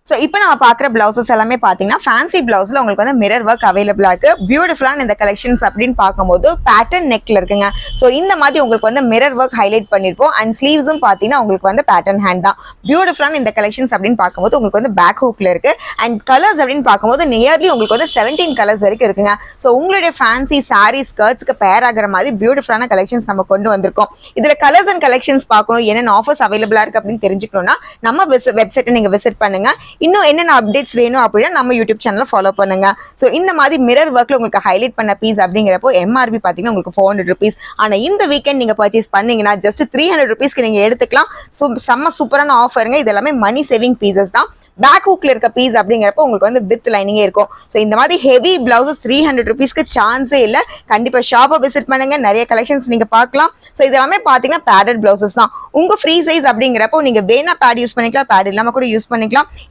So இப்போ நம்ம பார்க்குற பிளவுசஸ் எல்லாமே பார்த்தீங்கன்னா ஃபேன்சி பிளவுஸ்ல உங்களுக்கு வந்து மிரர் ஒர்க் அவைலபிளா இருக்கு. பியூட்டிஃபுல்லான இந்த கலெக்ஷன்ஸ் அப்படின்னு பார்க்கும்போது பேட்டர்ன் நெக்ல இருக்குங்க. ஸோ இந்த மாதிரி உங்களுக்கு வந்து மிரர் ஒர்க் ஹைலைட் பண்ணிருப்போம். அண்ட் ஸ்லீவ்ஸும் பார்த்தீங்கன்னா உங்களுக்கு வந்து பேட்டர்ன் ஹேண்ட் தான். பியூட்டிஃபுல்லான இந்த கலெக்ஷன்ஸ் அப்படின்னு பார்க்கும்போது உங்களுக்கு வந்து பேக் ஹூக்ல இருக்கு. அண்ட் கலர்ஸ் அப்படின்னு பார்க்கும்போது நியர்லி உங்களுக்கு வந்து 17 கலர்ஸ் வரைக்கும் இருக்குங்க. ஸோ உங்களுடைய ஃபேன்சி சாரீ ஸ்கர்ட்ஸ்க்கு பேர் ஆகிற மாதிரி பியூட்டிஃபுல்லான கலெக்ஷன்ஸ் நம்ம கொண்டு வந்திருக்கோம். இதுல கலர்ஸ் அண்ட் கலெக்ஷன்ஸ் பார்க்கணும், என்னென்ன ஆஃபர்ஸ் அவைலபிளா இருக்கு அப்படின்னு தெரிஞ்சுக்கணும்னா நம்ம வெப்சைட்டை நீங்க விசிட் பண்ணுங்க. இன்னும் என்னென்ன அப்டேட்ஸ் வேணும் அப்படின்னா நம்ம யூடியூப் சேனலை ஃபாலோ பண்ணுங்க. ஸோ இந்த மாதிரி மிரர் ஒர்க்ல உங்களுக்கு ஹைலைட் பண்ண பீஸ் அப்படிங்கிறப்போ எம்ஆர்பி பார்த்தீங்கன்னா உங்களுக்கு 400 rupees. ஆனா இந்த வீக்கெண்ட் நீங்க பர்ச்சேஸ் பண்ணீங்கன்னா ஜஸ்ட் 300 rupeesக்கு நீங்க எடுத்துக்கலாம். ஸோ செம்ம சூப்பரான ஆஃபருங்க. இது எல்லாமே மணி சேவிங் பீசஸ் தான். பேக் ஹூக்ல இருக்க பீஸ் அப்படிங்கிறப்ப உங்களுக்கு வந்து வித் லைனிங்கே இருக்கும். ஸோ இந்த மாதிரி ஹெவி பிளவுசஸ் 300 rupeesக்கு சான்ஸே இல்லை. கண்டிப்பா ஷாப்பை விசிட் பண்ணுங்க, நிறைய கலெக்ஷன்ஸ் நீங்க பார்க்கலாம். ஸோ இது எல்லாமே பார்த்தீங்கன்னா பேடட் பிளவுசஸ் தான். உங்க ஃப்ரீ சைஸ் அப்படிங்கிறப்போ நீங்க வேணா பேட் யூஸ் பண்ணிக்கலாம், பேட் இல்லாம கூட யூஸ் பண்ணிக்கலாம்.